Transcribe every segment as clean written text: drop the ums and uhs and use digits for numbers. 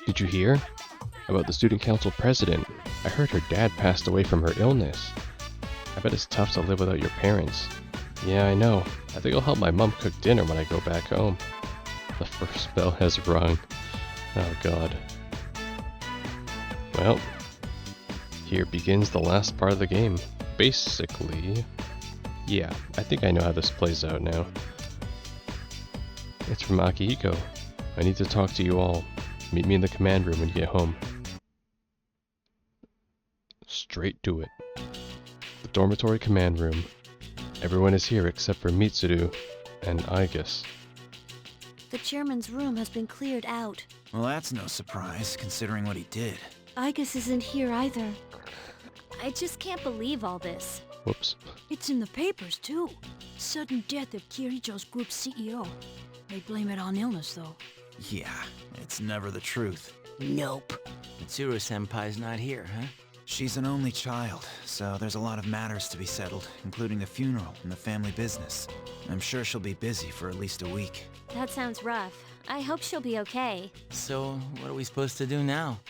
Did you hear about the student council president? I heard her dad passed away from her illness. I bet it's tough to live without your parents. Yeah, I know. I think I'll help my mom cook dinner when I go back home. The first bell has rung. Oh god. Well, here begins the last part of the game. Basically, yeah, I think I know how this plays out now. It's from Akihiko. I need to talk to you all. Meet me in the command room when you get home. Straight to it. The dormitory command room. Everyone is here except for Mitsuru and Aigis. The chairman's room has been cleared out. Well, that's no surprise, considering what he did. Aigis isn't here either. I just can't believe all this. Whoops. It's in the papers, too. Sudden death of Kirijo's group CEO. They blame it on illness, though. Yeah, it's never the truth. Nope. Mitsuru-senpai's not here, huh? She's an only child, so there's a lot of matters to be settled, including the funeral and the family business. I'm sure she'll be busy for at least a week. That sounds rough. I hope she'll be okay. So, what are we supposed to do now?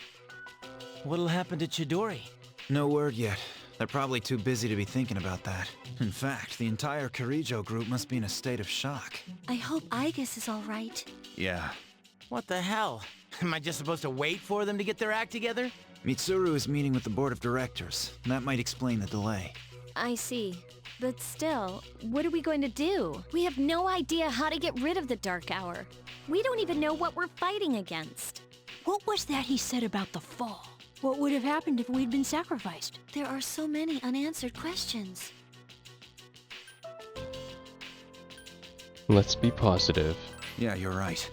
What'll happen to Chidori? No word yet. They're probably too busy to be thinking about that. In fact, the entire Kirijo group must be in a state of shock. I hope Aigis is all right. Yeah. What the hell? Am I just supposed to wait for them to get their act together? Mitsuru is meeting with the board of directors. That might explain the delay. I see. But still, what are we going to do? We have no idea how to get rid of the Dark Hour. We don't even know what we're fighting against. What was that he said about the fall? What would have happened if we'd been sacrificed? There are so many unanswered questions. Let's be positive. Yeah, you're right.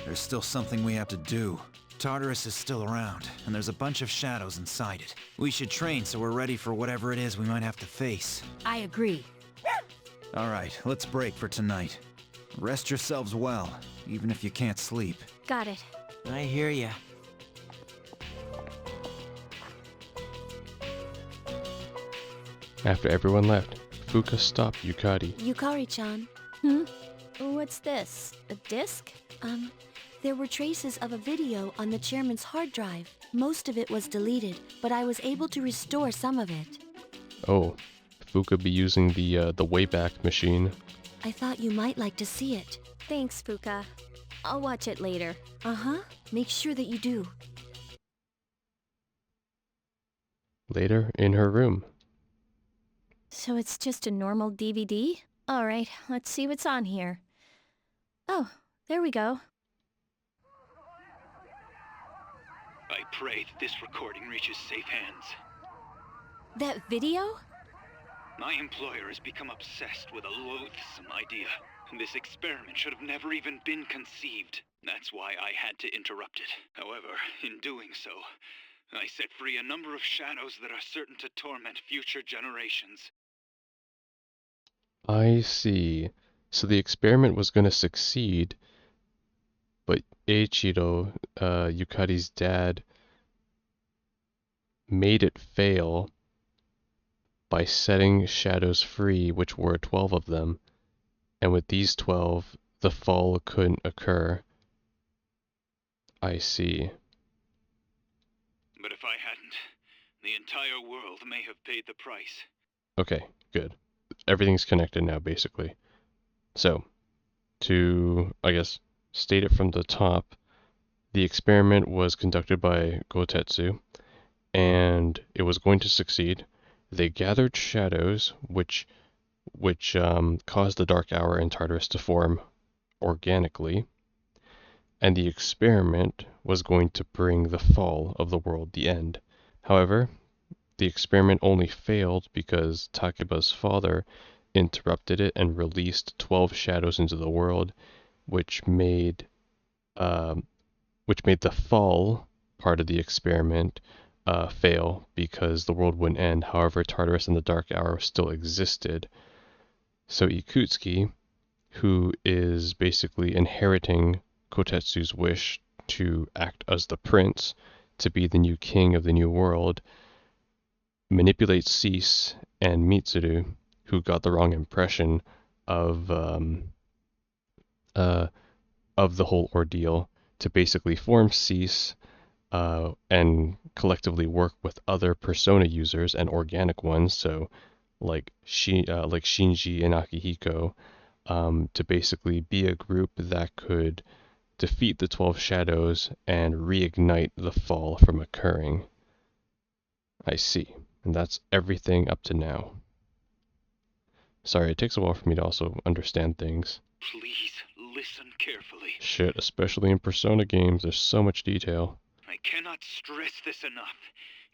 There's still something we have to do. Tartarus is still around, and there's a bunch of shadows inside it. We should train so we're ready for whatever it is we might have to face. I agree. Alright, let's break for tonight. Rest yourselves well, even if you can't sleep. Got it. I hear ya. After everyone left, Fuka stopped Yukari. Yukari-chan. What's this? A disc? There were traces of a video on the chairman's hard drive. Most of it was deleted, but I was able to restore some of it. Oh, Fuka be using the Wayback Machine. I thought you might like to see it. Thanks, Fuka. I'll watch it later. Uh-huh. Make sure that you do. Later, in her room. So it's just a normal DVD? Alright, let's see what's on here. Oh, there we go. I pray that this recording reaches safe hands. That video? My employer has become obsessed with a loathsome idea. This experiment should have never even been conceived. That's why I had to interrupt it. However, in doing so, I set free a number of shadows that are certain to torment future generations. I see. So the experiment was going to succeed, but Eiichiro, Yukari's dad, made it fail by setting shadows free, which were 12 of them, and with these 12, the fall couldn't occur. I see. But if I hadn't, the entire world may have paid the price. Okay, good. Everything's connected now, basically. So, to, I guess, state it from the top, the experiment was conducted by Gotetsu, and it was going to succeed. They gathered shadows, which caused the Dark Hour and Tartarus to form organically, and the experiment was going to bring the fall of the world, the end. However, the experiment only failed because Takeba's father interrupted it and released 12 shadows into the world, which made the fall part of the experiment fail because the world wouldn't end. However, Tartarus and the Dark Hour still existed. So Ikutsuki, who is basically inheriting Kotetsu's wish to act as the prince, to be the new king of the new world, manipulates Cease and Mitsuru, who got the wrong impression of the whole ordeal, to basically form Cease and collectively work with other Persona users and organic ones, so like Shinji and Akihiko, to basically be a group that could defeat the 12 Shadows and reignite the fall from occurring. I see. And that's everything up to now. Sorry, it takes a while for me to also understand things. Please listen carefully. Shit, especially in Persona games, there's so much detail. I cannot stress this enough.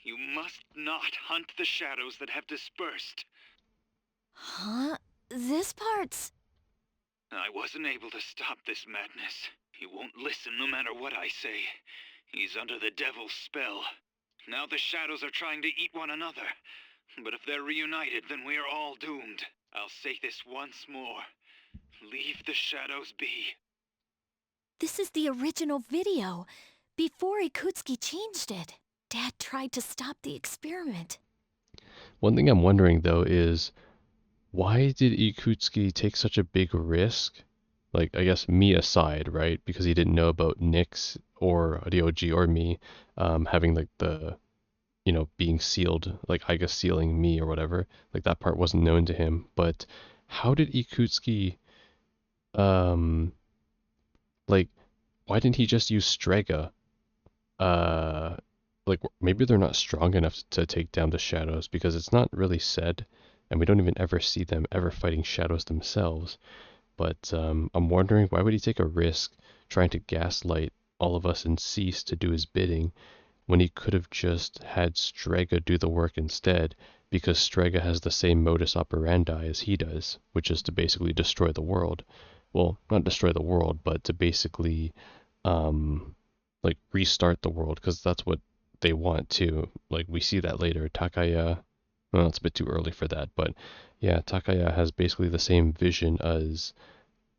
You must not hunt the shadows that have dispersed. Huh? This part's... I wasn't able to stop this madness. He won't listen no matter what I say. He's under the devil's spell. Now the shadows are trying to eat one another. But if they're reunited, then we are all doomed. I'll say this once more. Leave the shadows be. This is the original video, before Ikutsuki changed it. Dad tried to stop the experiment. One thing I'm wondering though is, why did Ikutsuki take such a big risk? Like, I guess me aside, right? Because he didn't know about Nyx or Ryoji or me having like the, you know, being sealed, like I guess sealing me or whatever. Like that part wasn't known to him. But how did Ikutsuki, like, why didn't he just use Strega? Like maybe they're not strong enough to take down the shadows, because it's not really said, and we don't even ever see them ever fighting shadows themselves. But I'm wondering, why would he take a risk trying to gaslight all of us and cease to do his bidding when he could have just had Strega do the work instead, because Strega has the same modus operandi as he does, which is to basically destroy the world. Well, not destroy the world, but to basically like restart the world, because that's what they want to. Like we see that later. Takaya, well, it's a bit too early for that, but yeah, Takaya has basically the same vision as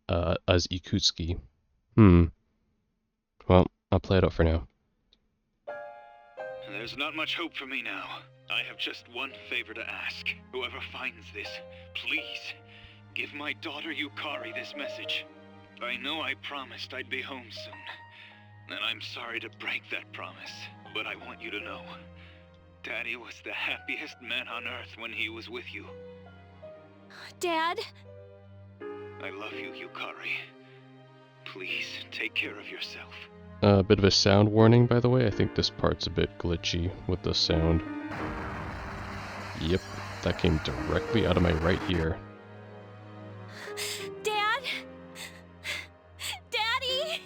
Ikutsuki. Well, I'll play it out for now. There's not much hope for me now. I have just one favor to ask. Whoever finds this, please, give my daughter Yukari this message. I know I promised I'd be home soon, and I'm sorry to break that promise, but I want you to know, Daddy was the happiest man on Earth when he was with you. Dad? I love you, Yukari. Please, take care of yourself. A bit of a sound warning, by the way. I think this part's a bit glitchy with the sound. Yep, that came directly out of my right ear. Dad? Daddy?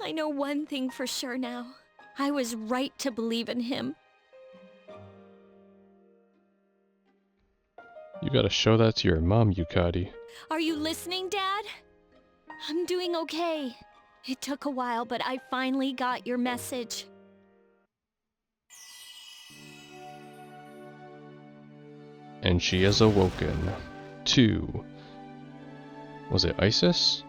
I know one thing for sure now. I was right to believe in him. You gotta show that to your mom, Yukari. Are you listening, Dad? I'm doing okay. It took a while, but I finally got your message. And she has awoken to... was it Isis?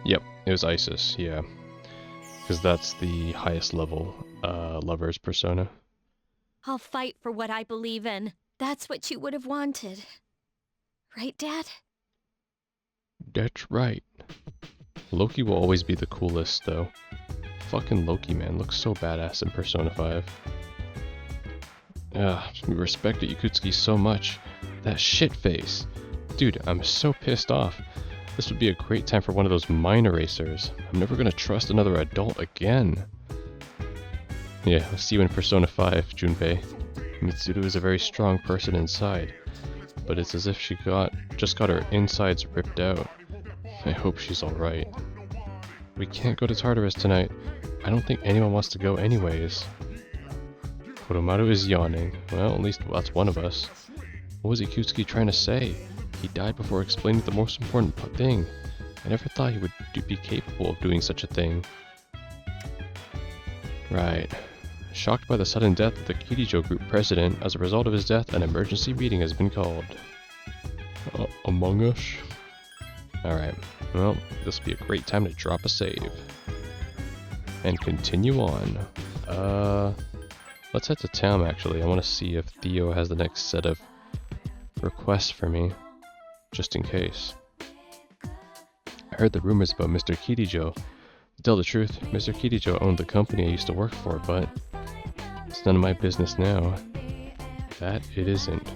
Yep, it was Isis, yeah. Because that's the highest level lover's persona. I'll fight for what I believe in. That's what you would have wanted. Right, Dad? That's right. Loki will always be the coolest, though. Fucking Loki, man, looks so badass in Persona 5. We respected Ikutsuki so much. That shit face. Dude, I'm so pissed off. This would be a great time for one of those mind erasers. I'm never gonna trust another adult again. Yeah, I'll see you in Persona 5, Junpei. Mitsuru is a very strong person inside, but it's as if she just got her insides ripped out. I hope she's alright. We can't go to Tartarus tonight. I don't think anyone wants to go anyways. Koromaru is yawning. Well, at least that's one of us. What was Ikutsuki trying to say? He died before explaining the most important thing. I never thought he would be capable of doing such a thing. Right. Shocked by the sudden death of the Kirijo Group president, as a result of his death, an emergency meeting has been called. Among Us? Alright, well, this will be a great time to drop a save. And continue on. Let's head to town, actually. I want to see if Theo has the next set of request for me, just in case. I heard the rumors about Mr. Kirijo. To tell the truth, Mr. Kirijo owned the company I used to work for, but it's none of my business now. That it isn't.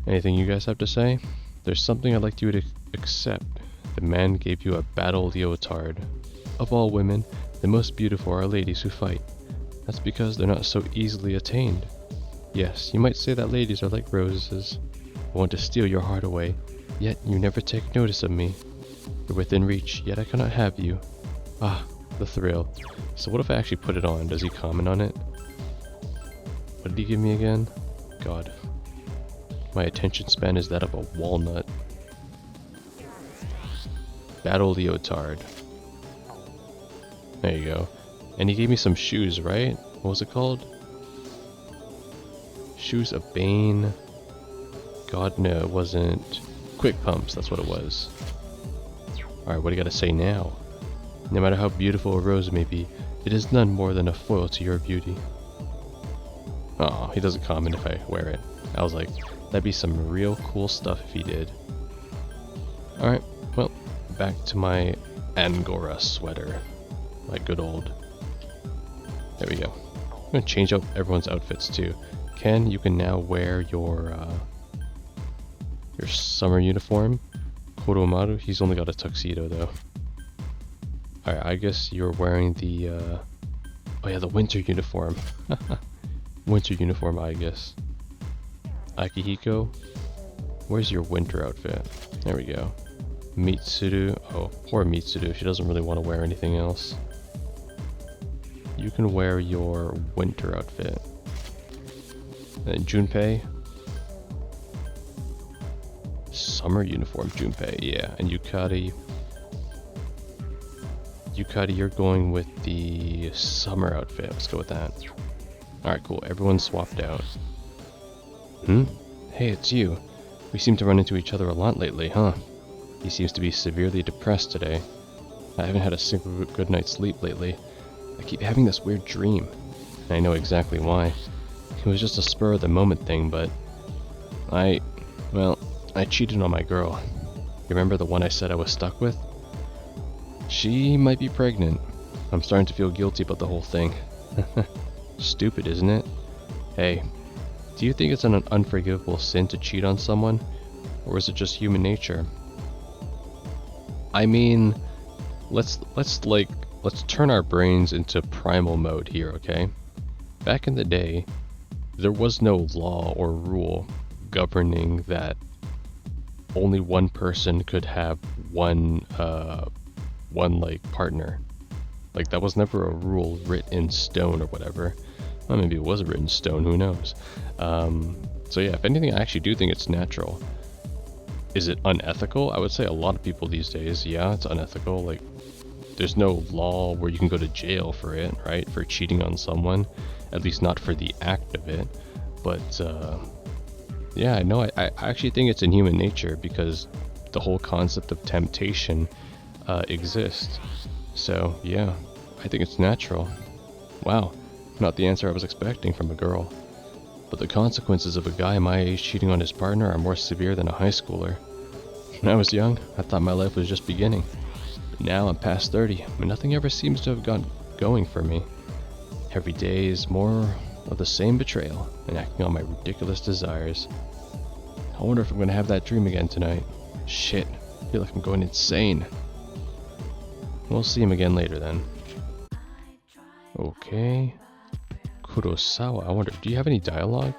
Anything you guys have to say? There's something I'd like you to accept. The man gave you a battle leotard. Of all women, the most beautiful are ladies who fight. That's because they're not so easily attained. Yes, you might say that ladies are like roses. I want to steal your heart away, yet you never take notice of me. You're within reach, yet I cannot have you. Ah, the thrill. So what if I actually put it on? Does he comment on it? What did he give me again? God. My attention span is that of a walnut. Battle leotard. There you go. And he gave me some shoes, right? What was it called? Shoes of Bane. God, no, it wasn't. Quick pumps, that's what it was. Alright, what do you gotta say now? No matter how beautiful a rose may be, it is none more than a foil to your beauty. Aw, he doesn't comment if I wear it. I was like, that'd be some real cool stuff if he did. Alright, well, back to my Angora sweater. My good old. There we go. I'm gonna change out everyone's outfits too. Ken, you can now wear your summer uniform. Koromaru, he's only got a tuxedo though. Alright, I guess you're wearing the oh yeah, the winter uniform. Winter uniform, I guess. Akihiko, where's your winter outfit? There we go. Mitsuru, oh, poor Mitsuru, she doesn't really want to wear anything else. You can wear your winter outfit. And Junpei, summer uniform, Junpei, yeah. And Yukari, you're going with the summer outfit. Let's go with that. Alright, cool. Everyone's swapped out. Hey, it's you. We seem to run into each other a lot lately, huh? He seems to be severely depressed today. I haven't had a single good night's sleep lately. I keep having this weird dream, and I know exactly why. It was just a spur of the moment thing, but I cheated on my girl. You remember the one I said I was stuck with? She might be pregnant. I'm starting to feel guilty about the whole thing. Stupid, isn't it? Hey, do you think it's an unforgivable sin to cheat on someone? Or is it just human nature? I mean, let's turn our brains into primal mode here, okay? Back in the day, there was no law or rule governing that only one person could have one like partner. Like that was never a rule written in stone or whatever. Well, maybe it was written in stone, who knows? So yeah, if anything, I actually do think it's natural. Is it unethical? I would say a lot of people these days, yeah, it's unethical. Like, there's no law where you can go to jail for it, right? For cheating on someone, at least not for the act of it. But yeah, I know. I actually think it's in human nature because the whole concept of temptation exists. So yeah, I think it's natural. Wow, not the answer I was expecting from a girl. But the consequences of a guy my age cheating on his partner are more severe than a high schooler. When I was young, I thought my life was just beginning. But now I'm past 30, and nothing ever seems to have got going for me. Every day is more of the same betrayal and acting on my ridiculous desires. I wonder if I'm gonna have that dream again tonight. Shit, I feel like I'm going insane. We'll see him again later then. Okay. Kurosawa, I wonder, do you have any dialogue?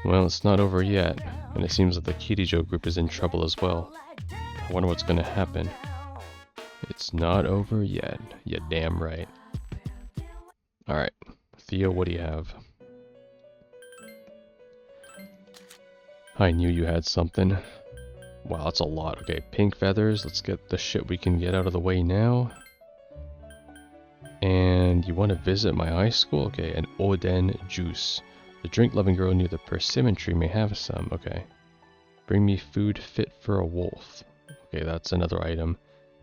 Well, it's not over yet, and it seems that the Kirijo group is in trouble as well. I wonder what's gonna happen. It's not over yet. You're damn right. Alright, Theo, what do you have? I knew you had something. Wow, that's a lot. Okay, pink feathers. Let's get the shit we can get out of the way now. And you want to visit my high school? Okay, an Oden juice. The drink-loving girl near the persimmon tree may have some. Okay. Bring me food fit for a wolf. Okay, that's another item.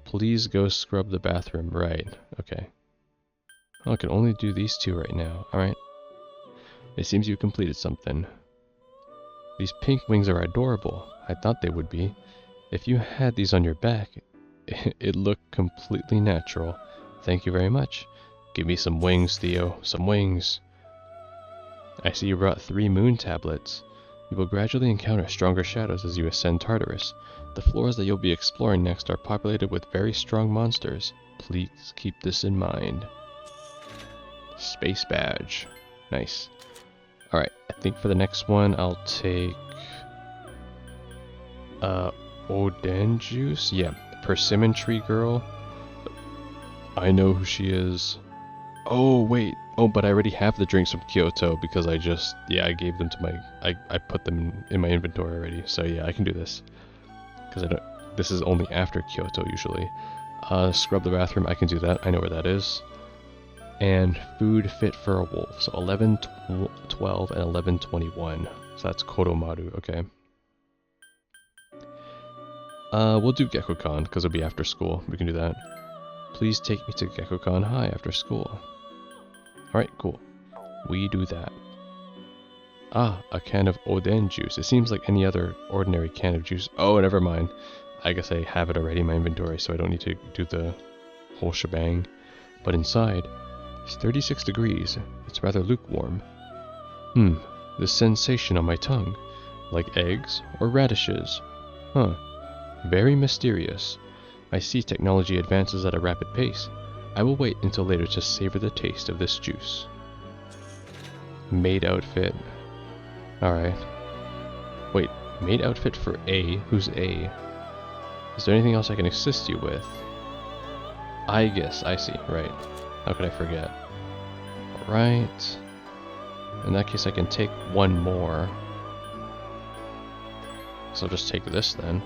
Please go scrub the bathroom. Right, okay. I can only do these two right now. Alright. It seems you completed something. These pink wings are adorable. I thought they would be. If you had these on your back, it looked completely natural. Thank you very much. Give me some wings, Theo. Some wings. I see you brought 3 moon tablets. You will gradually encounter stronger shadows as you ascend Tartarus. The floors that you'll be exploring next are populated with very strong monsters. Please keep this in mind. Space badge. Nice. Alright, I think for the next one I'll take Oden juice? Yeah, persimmon tree girl. I know who she is. Oh wait, oh but I already have the drinks from Kyoto because I gave them to my, I put them in my inventory already, so yeah, I can do this. Because this is only after Kyoto usually. Scrub the bathroom, I can do that, I know where that is. And food fit for a wolf, so 11, 12, and 11, 21. So that's Kodomaru, okay. We'll do Gekkoukan, because it'll be after school, we can do that. Please take me to Gekkoukan High after school. Alright, cool. We do that. Ah, a can of Oden juice. It seems like any other ordinary can of juice. Oh, never mind. I guess I have it already in my inventory, so I don't need to do the whole shebang. But inside, it's 36 degrees. It's rather lukewarm. This sensation on my tongue. Like eggs or radishes. Huh. Very mysterious. I see technology advances at a rapid pace. I will wait until later to savor the taste of this juice. Maid outfit. Alright. Wait, maid outfit for A? Who's A? Is there anything else I can assist you with? I guess, I see, right. How could I forget? Alright. In that case I can take one more. So I'll just take this then.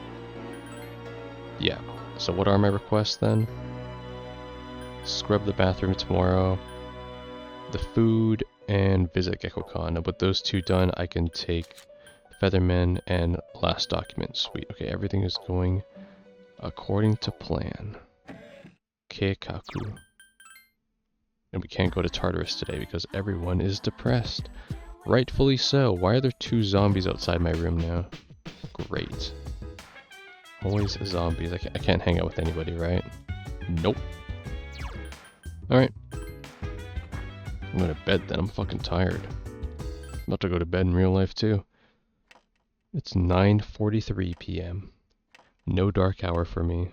Yeah. So what are my requests then? Scrub the bathroom tomorrow. The food and visit Gekkoukan. And with those 2 done, I can take Featherman and last document. Sweet. Okay, everything is going according to plan. Keikaku. And we can't go to Tartarus today because everyone is depressed. Rightfully so. Why are there 2 zombies outside my room now? Great. Always zombies. I can't hang out with anybody, right? Nope. Alright. I'm going to bed then. I'm fucking tired. I'm about to go to bed in real life too. It's 9:43 p.m. No dark hour for me.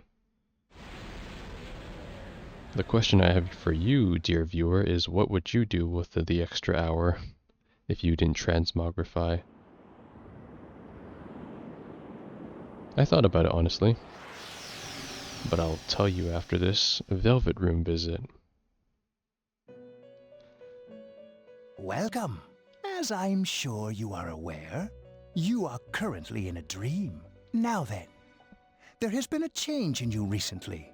The question I have for you, dear viewer, is what would you do with the extra hour if you didn't transmogrify? I thought about it honestly, but I'll tell you after this Velvet Room visit. Welcome. As I'm sure you are aware, you are currently in a dream. Now then, there has been a change in you recently.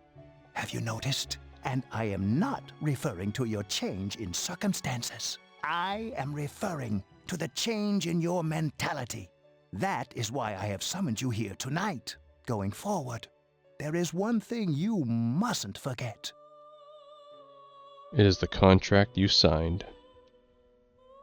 Have you noticed? And I am not referring to your change in circumstances. I am referring to the change in your mentality. That is why I have summoned you here tonight. Going forward, there is one thing you mustn't forget. It is the contract you signed.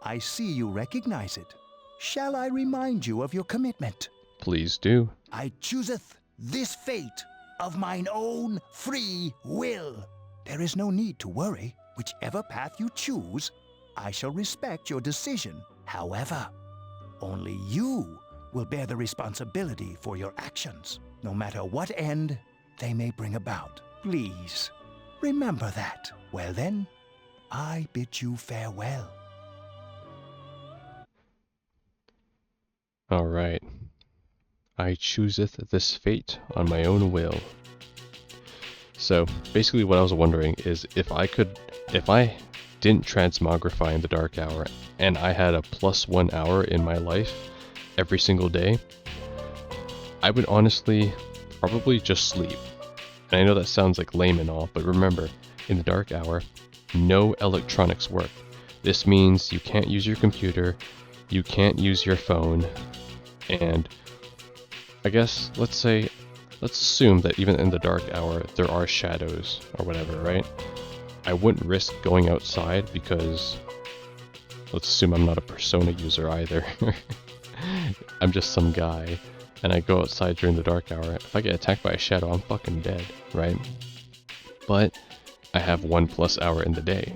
I see you recognize it. Shall I remind you of your commitment? Please do. I chooseth this fate of mine own free will. There is no need to worry. Whichever path you choose, I shall respect your decision. However, only you will bear the responsibility for your actions, no matter what end they may bring about. Please, remember that. Well then, I bid you farewell. Alright. I chooseth this fate on my own will. So, basically what I was wondering is if I didn't transmogrify in the dark hour, and I had a +1 hour in my life every single day, I would honestly probably just sleep. And I know that sounds like lame and all, but remember, in the dark hour, no electronics work. This means you can't use your computer, you can't use your phone, and I guess, let's assume that even in the dark hour, there are shadows or whatever, right? I wouldn't risk going outside because let's assume I'm not a Persona user either. I'm just some guy, and I go outside during the dark hour. If I get attacked by a shadow, I'm fucking dead, right? But I have 1+ hour in the day.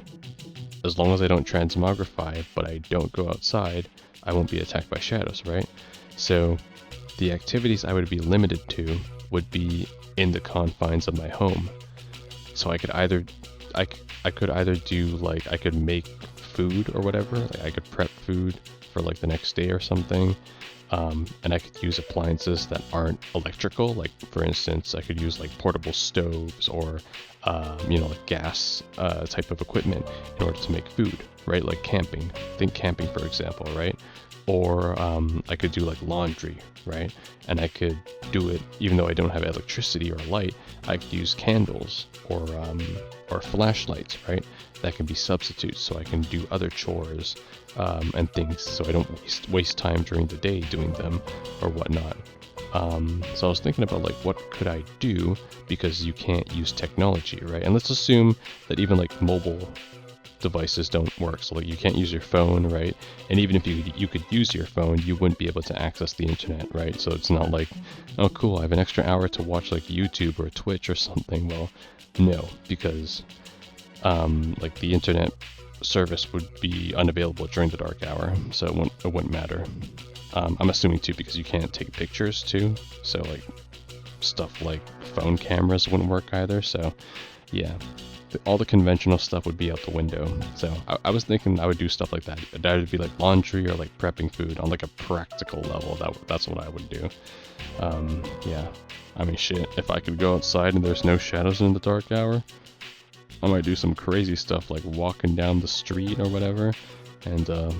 As long as I don't transmogrify, but I don't go outside, I won't be attacked by shadows, right? So the activities I would be limited to would be in the confines of my home. So I could either do, like, I could make food or whatever. Like, I could prep food for like the next day or something. And I could use appliances that aren't electrical. Like, for instance, I could use like portable stoves or like gas type of equipment in order to make food, right? Like camping. Think camping, for example, right? Or I could do like laundry, right? And I could do it even though I don't have electricity or light. I could use candles or flashlights, right? That can be substitutes, so I can do other chores and things, so I don't waste time during the day doing them or whatnot. So I was thinking about like what could I do, because you can't use technology, right? And let's assume that even like mobile devices don't work, so like you can't use your phone, right? And even if you could use your phone, you wouldn't be able to access the internet, right? So it's not like, oh cool, I have an extra hour to watch like YouTube or Twitch or something. Well, no, because like the internet service would be unavailable during the dark hour, so it wouldn't matter. I'm assuming too, because you can't take pictures too, so like stuff like phone cameras wouldn't work either. So yeah, all the conventional stuff would be out the window. So I was thinking I would do stuff like that. That would be like laundry or like prepping food on like a practical level. That's what I would do. Yeah, I mean shit, if I could go outside and there's no shadows in the dark hour, I might do some crazy stuff like walking down the street or whatever and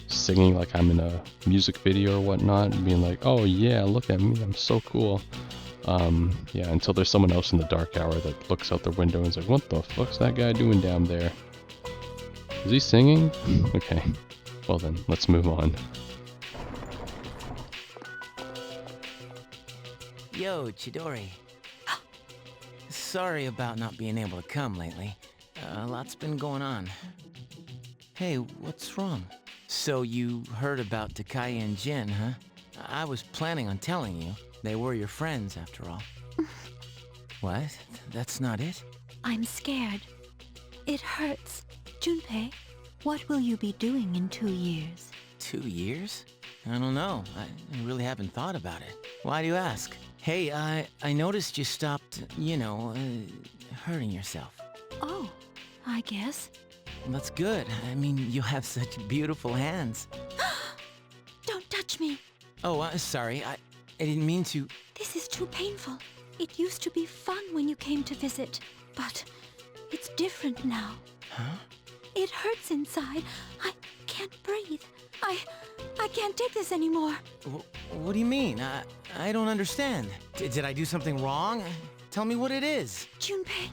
singing like I'm in a music video or whatnot, and being like, oh yeah, look at me, I'm so cool. Yeah, until there's someone else in the dark hour that looks out their window and is like, what the fuck's that guy doing down there? Is he singing? Okay, well then, let's move on. Yo, Chidori. Sorry about not being able to come lately. A lot's been going on. Hey, what's wrong? So you heard about Takaya and Jin, huh? I was planning on telling you. They were your friends, after all. What? That's not it? I'm scared. It hurts. Junpei, what will you be doing in 2 years? 2 years? I don't know. I really haven't thought about it. Why do you ask? Hey, I noticed you stopped, hurting yourself. Oh, I guess. That's good. I mean, you have such beautiful hands. Don't touch me. Oh, sorry. I didn't mean to. This is too painful. It used to be fun when you came to visit, but it's different now. Huh? It hurts inside. I can't breathe. I can't take this anymore. What do you mean? I don't understand. Did I do something wrong? Tell me what it is. Junpei,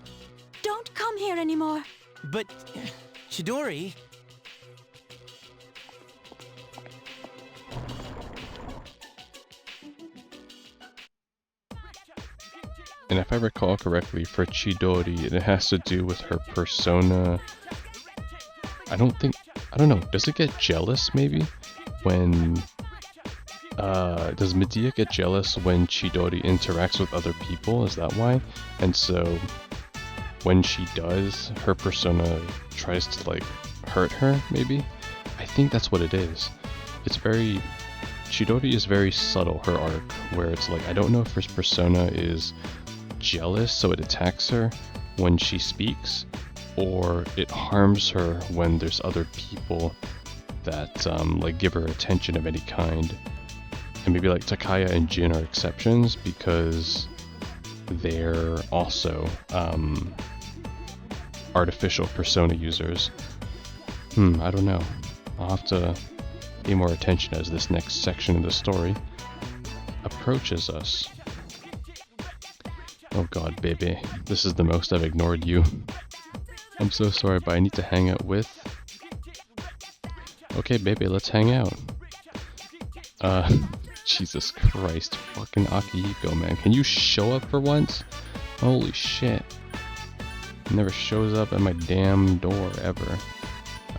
don't come here anymore. But, Chidori... And if I recall correctly, for Chidori, it has to do with her persona. I don't know, does it get jealous maybe? When, does Medea get jealous when Chidori interacts with other people? Is that why? And so, when she does, her persona tries to like hurt her, maybe? I think that's what it is. Chidori is very subtle, her arc, where it's like, I don't know if her persona is jealous so it attacks her when she speaks, or it harms her when there's other people that like give her attention of any kind. And maybe like Takaya and Jin are exceptions because they're also artificial persona users. I don't know. I'll have to pay more attention as this next section of the story approaches us. Oh god, baby. This is the most I've ignored you. I'm so sorry, but I need to hang out with... Okay, baby, let's hang out. Jesus Christ. Fucking Akihiko, man. Can you show up for once? Holy shit. Never shows up at my damn door, ever.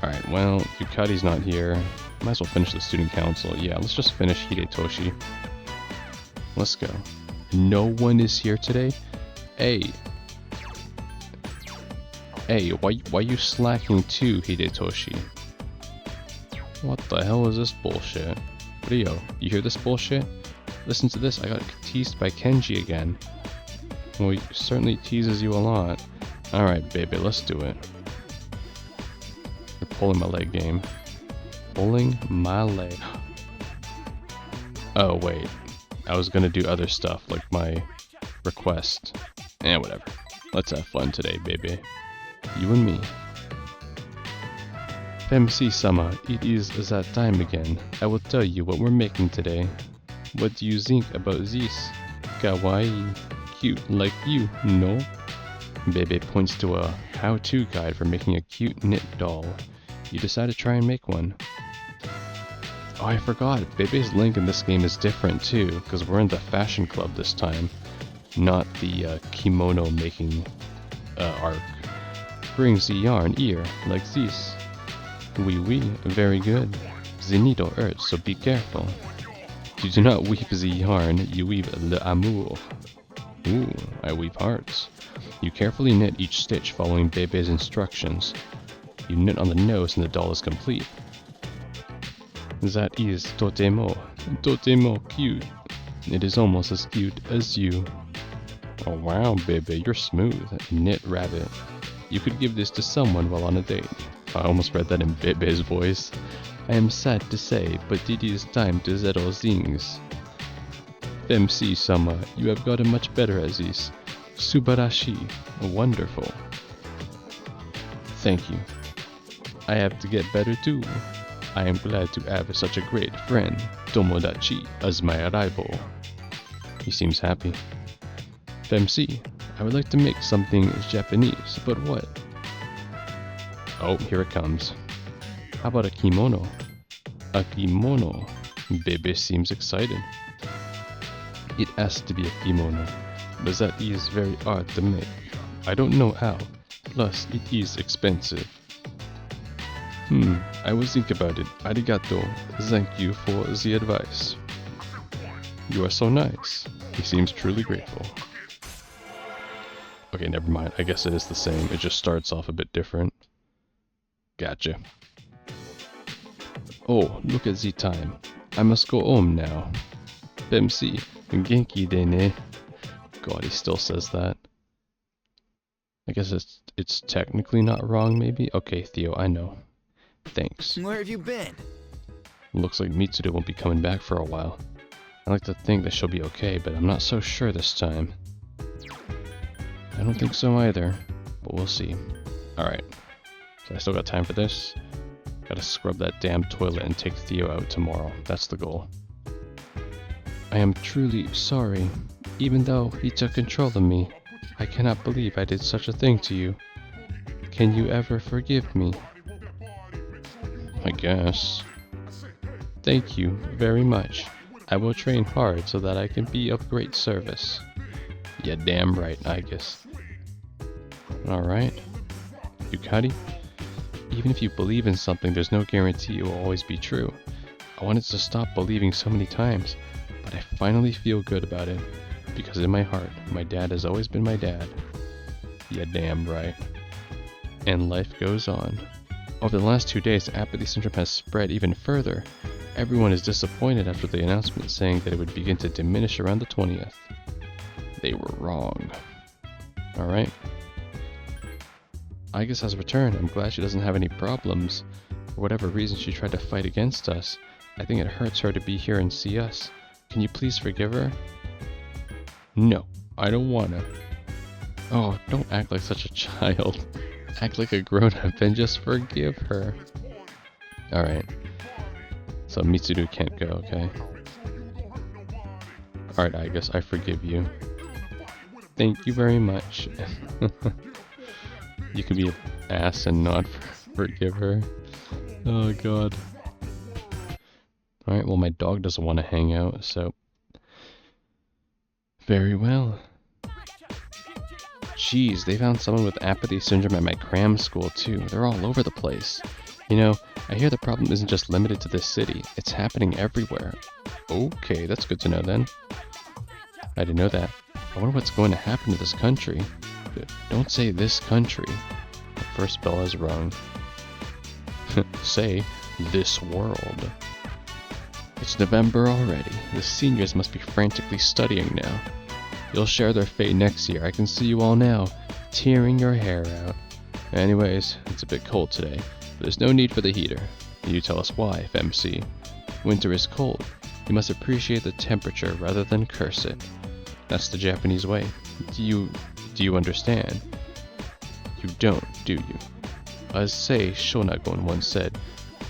Alright, well, Yukari's not here. Might as well finish the student council. Yeah, let's just finish Hidetoshi. Let's go. No one is here today? Hey. Hey, why you slacking too, Hidetoshi? What the hell is this bullshit? Ryo, you hear this bullshit? Listen to this, I got teased by Kenji again. Well, he certainly teases you a lot. Alright, baby, let's do it. You're pulling my leg, game. Pulling my leg. Oh, wait. I was gonna do other stuff, like my request. Whatever. Let's have fun today, baby. You and me. FeMC-sama, it is that time again. I will tell you what we're making today. What do you think about this? Kawaii. Cute like you, no? Bebe points to a how-to guide for making a cute knit doll. You decide to try and make one. Oh, I forgot. Bebe's link in this game is different too, because we're in the fashion club this time, not the kimono making arc. Brings the yarn ear like this. Oui, very good. The needle hurts, so be careful. You do not weave the yarn, you weave l'amour. Ooh, I weave hearts. You carefully knit each stitch following Bebe's instructions. You knit on the nose and the doll is complete. That is totemo cute. It is almost as cute as you. Oh wow, Bebe, you're smooth. Knit rabbit. You could give this to someone while on a date. I almost read that in Bebe's voice. I am sad to say, but it is time to settle things. FeMC-sama, you have gotten much better at this. Subarashi. Wonderful. Thank you. I have to get better too. I am glad to have such a great friend, Tomodachi, as my rival. He seems happy. FeMC, I would like to make something Japanese, but what? Oh, here it comes. How about a kimono? A kimono. Bebe seems excited. It has to be a kimono, but that is very hard to make. I don't know how, plus it is expensive. I will think about it. Arigato. Thank you for the advice. You are so nice. He seems truly grateful. Okay, never mind. I guess it is the same. It just starts off a bit different. Gotcha. Oh, look at the time. I must go home now. FeMC, genki de ne. God, he still says that. I guess it's technically not wrong, maybe? Okay, Theo, I know. Thanks. Where have you been? Looks like Mitsuru won't be coming back for a while. I like to think that she'll be okay, but I'm not so sure this time. I don't think so either, but we'll see. Alright, so I still got time for this. Gotta scrub that damn toilet and take Theo out tomorrow. That's the goal. I am truly sorry. Even though he took control of me, I cannot believe I did such a thing to you. Can you ever forgive me? I guess. Thank you very much. I will train hard so that I can be of great service. Yeah, damn right, I guess. Alright. Yukari? Even if you believe in something, there's no guarantee it will always be true. I wanted to stop believing so many times, but I finally feel good about it. Because in my heart, my dad has always been my dad. Yeah, damn right. And life goes on. Over the last 2 days, the apathy syndrome has spread even further. Everyone is disappointed after the announcement saying that it would begin to diminish around the 20th. They were wrong. Alright. Agus has returned. I'm glad she doesn't have any problems. For whatever reason she tried to fight against us. I think it hurts her to be here and see us. Can you please forgive her? No, I don't wanna. Oh, don't act like such a child. Act like a grown-up and just forgive her. Alright. So Mitsuru can't go, okay? Alright, I guess I forgive you. Thank you very much. You can be an ass and not forgive her. Oh god. Alright, well my dog doesn't want to hang out, so... Very well. Jeez, they found someone with apathy syndrome at my cram school too. They're all over the place. You know, I hear the problem isn't just limited to this city, it's happening everywhere. Okay, that's good to know then. I didn't know that. I wonder what's going to happen to this country. Don't say this country. The first bell has rung. Say, this world. It's November already. The seniors must be frantically studying now. You'll share their fate next year. I can see you all now, tearing your hair out. Anyways, it's a bit cold today. There's no need for the heater. You tell us why, FeMC. Winter is cold. You must appreciate the temperature rather than curse it. That's the Japanese way. Do you understand? You don't, do you? As Sei Shonagon once said,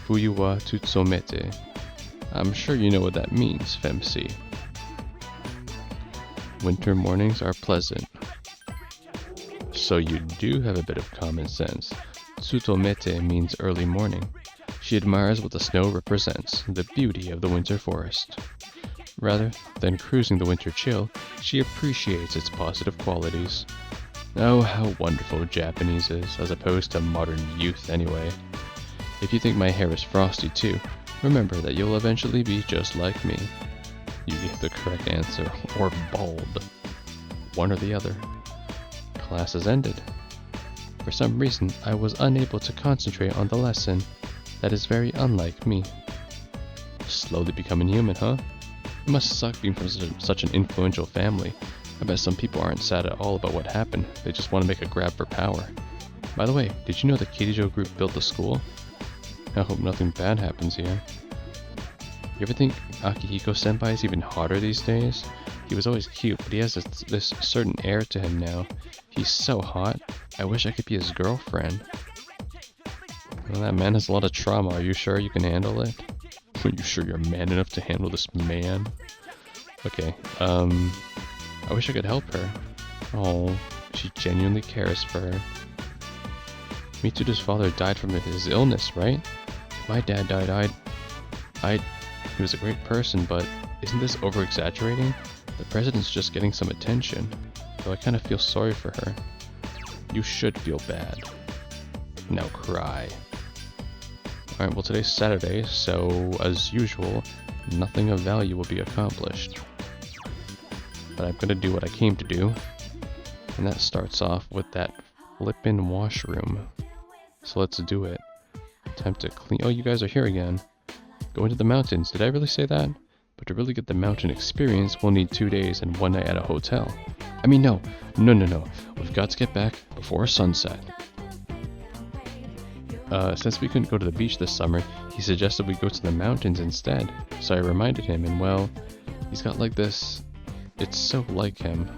Fuyu wa tutsomete. I'm sure you know what that means, FeMC. Winter mornings are pleasant. So you do have a bit of common sense. Tsutomete means early morning. She admires what the snow represents, the beauty of the winter forest. Rather than cruising the winter chill, she appreciates its positive qualities. Oh, how wonderful Japanese is, as opposed to modern youth anyway. If you think my hair is frosty too, remember that you'll eventually be just like me. You gave the correct answer, or bald. One or the other. Class has ended. For some reason, I was unable to concentrate on the lesson. That is very unlike me. Slowly becoming human, huh? It must suck being from such an influential family. I bet some people aren't sad at all about what happened. They just want to make a grab for power. By the way, did you know the Kirijo group built the school? I hope nothing bad happens here. You ever think Akihiko-senpai is even hotter these days? He was always cute, but he has this certain air to him now. He's so hot. I wish I could be his girlfriend. Well, that man has a lot of trauma. Are you sure you can handle it? Are you sure you're man enough to handle this man? Okay, I wish I could help her. Oh, she genuinely cares for her. Mitsuda's father died from his illness, right? My dad died. He was a great person, but isn't this over-exaggerating? The president's just getting some attention, though I kind of feel sorry for her. You should feel bad. Now cry. Alright, well today's Saturday, so as usual, nothing of value will be accomplished. But I'm gonna do what I came to do, and that starts off with that flippin' washroom. So let's do it. Time to clean. Oh, you guys are here again. Go into the mountains. Did I really say that? But to really get the mountain experience, we'll need 2 days and 1 night at a hotel. I mean, no. We've got to get back before sunset. Since we couldn't go to the beach this summer, he suggested we go to the mountains instead. So I reminded him, and well, he's got like this. It's so like him.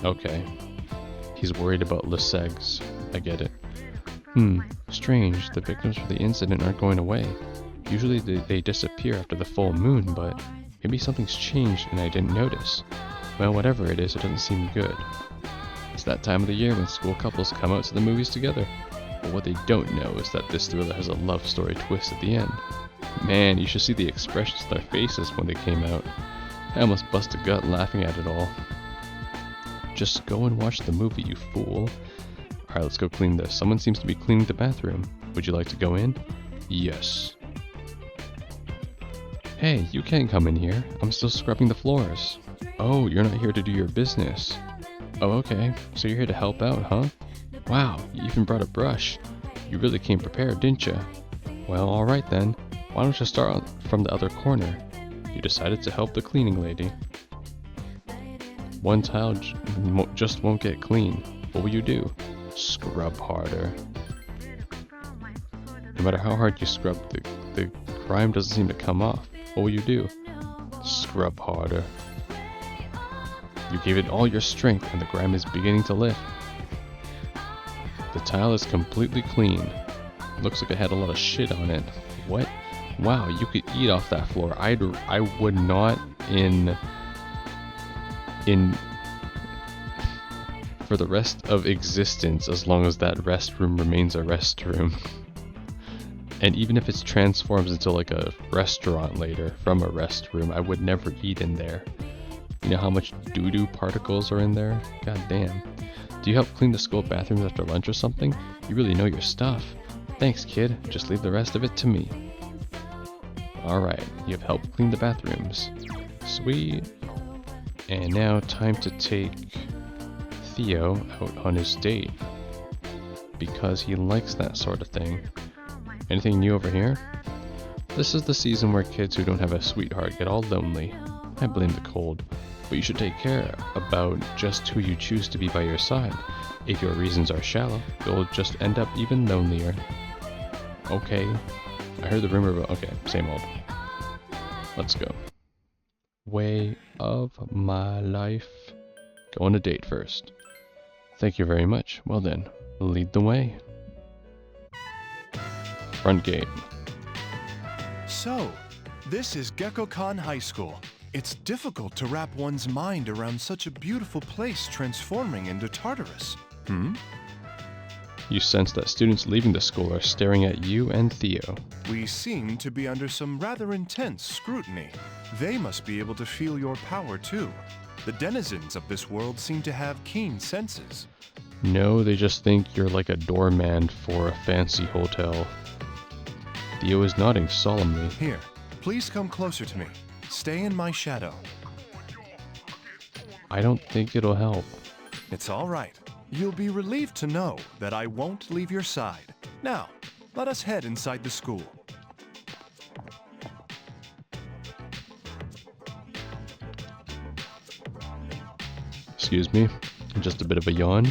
Okay. He's worried about Lesegs. I get it. Strange. The victims for the incident aren't going away. Usually they disappear after the full moon, but maybe something's changed and I didn't notice. Well, whatever it is, it doesn't seem good. It's that time of the year when school couples come out to the movies together. But what they don't know is that this thriller has a love story twist at the end. Man, you should see the expressions on their faces when they came out. I almost bust a gut laughing at it all. Just go and watch the movie, you fool. Alright, let's go clean this. Someone seems to be cleaning the bathroom. Would you like to go in? Yes. Hey, you can't come in here. I'm still scrubbing the floors. Oh, you're not here to do your business. Oh, okay. So you're here to help out, huh? Wow, you even brought a brush. You really came prepared, didn't you? Well, alright then. Why don't you start from the other corner? You decided to help the cleaning lady. One tile just won't get clean. What will you do? Scrub harder. No matter how hard you scrub, the grime doesn't seem to come off. What will you do? Scrub harder. You gave it all your strength and the grime is beginning to lift. The tile is completely clean. It looks like it had a lot of shit on it. What? Wow, you could eat off that floor. I would not for the rest of existence, as long as that restroom remains a restroom. And even if it transforms into like a restaurant later from a restroom, I would never eat in there. You know how much doo-doo particles are in there? God damn. Do you help clean the school bathrooms after lunch or something? You really know your stuff. Thanks, kid. Just leave the rest of it to me. Alright, you have helped clean the bathrooms. Sweet. And now time to take Theo out on his date. Because he likes that sort of thing. Anything new over here? This is the season where kids who don't have a sweetheart get all lonely. I blame the cold. But you should take care about just who you choose to be by your side. If your reasons are shallow, you'll just end up even lonelier. Okay. I heard the rumor about... Okay, same old. Let's go. Way of my life. Go on a date first. Thank you very much. Well then, lead the way. Front gate. So, this is Gekkokan High School. It's difficult to wrap one's mind around such a beautiful place transforming into Tartarus. You sense that students leaving the school are staring at you and Theo. We seem to be under some rather intense scrutiny. They must be able to feel your power too. The denizens of this world seem to have keen senses. No, they just think you're like a doorman for a fancy hotel. Theo is nodding solemnly. Here, please come closer to me. Stay in my shadow. I don't think it'll help. It's all right. You'll be relieved to know that I won't leave your side. Now, let us head inside the school. Excuse me, just a bit of a yawn.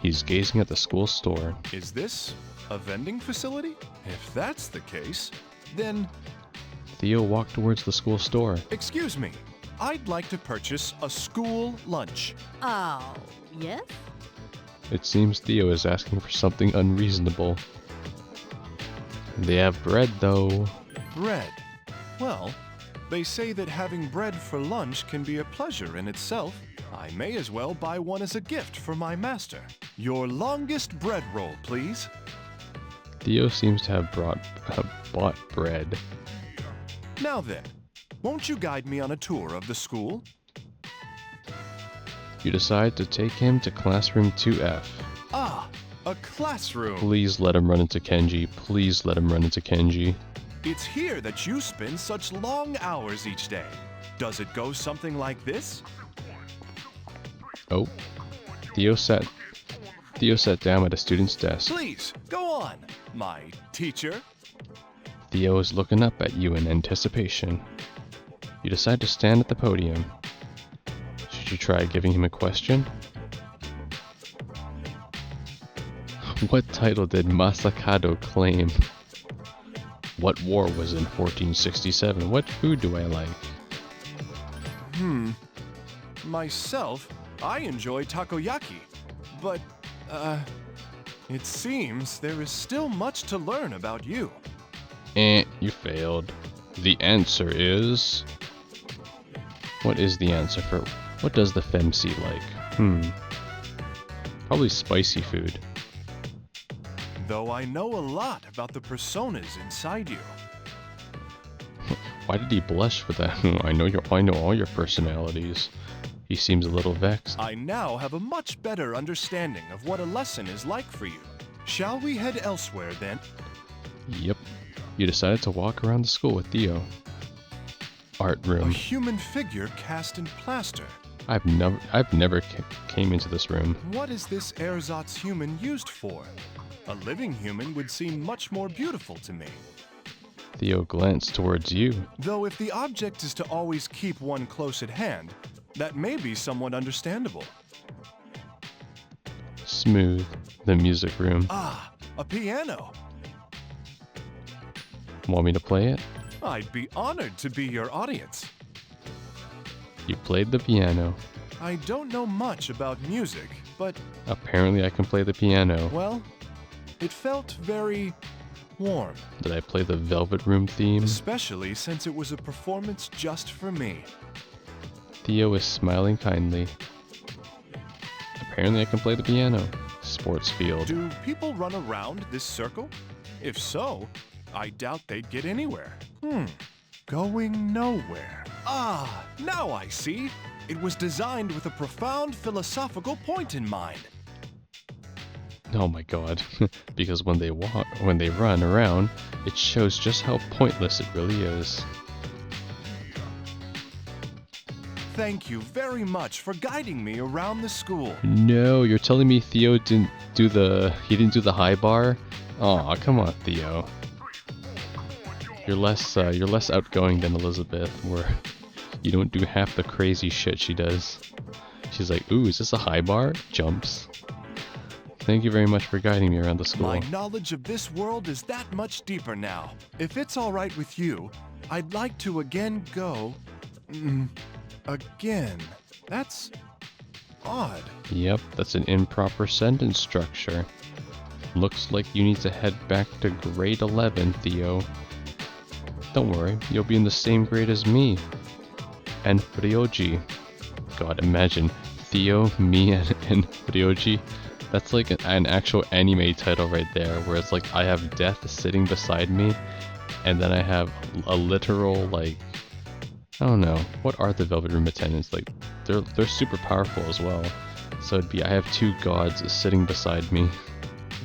He's gazing at the school store. Is this a vending facility? If that's the case, then... Theo walked towards the school store. Excuse me. I'd like to purchase a school lunch. Oh, yes? It seems Theo is asking for something unreasonable. They have bread, though. Bread? Well, they say that having bread for lunch can be a pleasure in itself. I may as well buy one as a gift for my master. Your longest bread roll, please. Theo seems to have bought bread. Now then, won't you guide me on a tour of the school? You decide to take him to classroom 2F. Ah, a classroom. Please let him run into Kenji. Please let him run into Kenji. It's here that you spend such long hours each day. Does it go something like this? Oh. Theo sat down at a student's desk. Please, go on, my teacher. Theo is looking up at you in anticipation. You decide to stand at the podium. Should you try giving him a question? What title did Masakado claim? What war was in 1467? What food do I like? Myself, I enjoy takoyaki. But, it seems there is still much to learn about you. You failed. The answer is... What is the answer for... What does the FeMC like? Probably spicy food. Though I know a lot about the personas inside you. Why did he blush for that? I know all your personalities. He seems a little vexed. I now have a much better understanding of what a lesson is like for you. Shall we head elsewhere then? Yep. You decided to walk around the school with Theo. Art A room. human figure cast in plaster. I've never came into this room. What is this ersatz human used for? A living human would seem much more beautiful to me. Theo glanced towards you. Though if the object is to always keep one close at hand, that may be somewhat understandable. Smooth. The music room. Ah, a piano. Want me to play it? I'd be honored to be your audience. You played the piano. I don't know much about music, but, Apparently I can play the piano. well, it felt very warm. Did I play the Velvet Room theme? Especially since it was a performance just for me. Theo is smiling kindly. Apparently I can play the piano. Sports field. Do people run around this circle? If so, I doubt they'd get anywhere. Going nowhere. Ah, now I see. It was designed with a profound philosophical point in mind. Oh my god. Because when they run around, it shows just how pointless it really is. Thank you very much for guiding me around the school. No, you're telling me Theo didn't do the high bar? Aw, come on, Theo. You're less outgoing than Elizabeth, where you don't do half the crazy shit she does. She's like, ooh, is this a high bar? Jumps. Thank you very much for guiding me around the school. My knowledge of this world is that much deeper now. If it's alright with you, I'd like to again go... again. That's... odd. Yep, that's an improper sentence structure. Looks like you need to head back to grade 11, Theo. Don't worry, you'll be in the same grade as me. And Ryoji. God, imagine Theo, me, and Ryoji. That's like an actual anime title right there, where it's like I have death sitting beside me, and then I have a literal, like, I don't know, what are the Velvet Room attendants? Like, they're super powerful as well. So it'd be, I have two gods sitting beside me.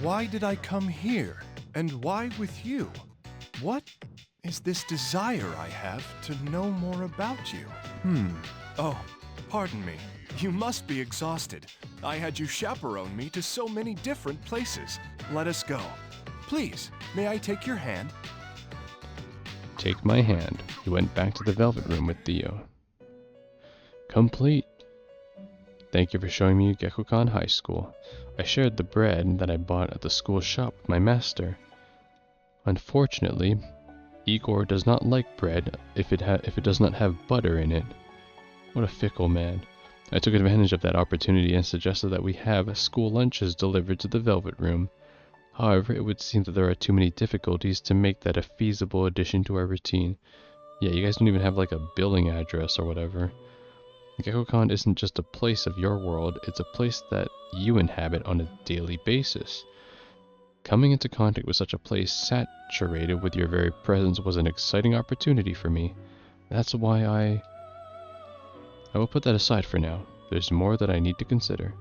Why did I come here? And why with you? What is this desire I have to know more about you? Oh, pardon me. You must be exhausted. I had you chaperone me to so many different places. Let us go. Please, may I take your hand? Take my hand. You went back to the Velvet Room with Theo. Complete. Thank you for showing me Gekkoukan High School. I shared the bread that I bought at the school shop with my master. Unfortunately, Igor does not like bread if it does not have butter in it. What a fickle man. I took advantage of that opportunity and suggested that we have school lunches delivered to the Velvet Room. However, it would seem that there are too many difficulties to make that a feasible addition to our routine. Yeah, you guys don't even have like a billing address or whatever. Gekkoukan isn't just a place of your world, it's a place that you inhabit on a daily basis. Coming into contact with such a place saturated with your very presence was an exciting opportunity for me. That's why I will put that aside for now. There's more that I need to consider.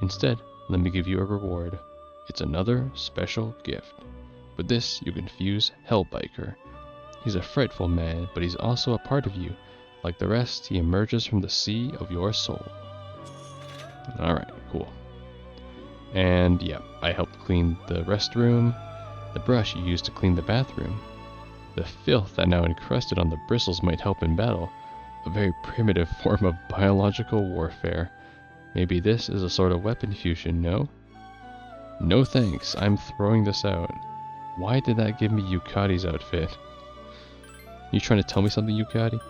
Instead, let me give you a reward. It's another special gift. With this, you can fuse Hellbiker. He's a frightful man, but he's also a part of you. Like the rest, he emerges from the sea of your soul. Alright, cool. And yeah, I helped clean the restroom. The brush you used to clean the bathroom. The filth that now encrusted on the bristles might help in battle. A very primitive form of biological warfare. Maybe this is a sort of weapon fusion, no? No thanks, I'm throwing this out. Why did that give me Yukari's outfit? You trying to tell me something, Yukari?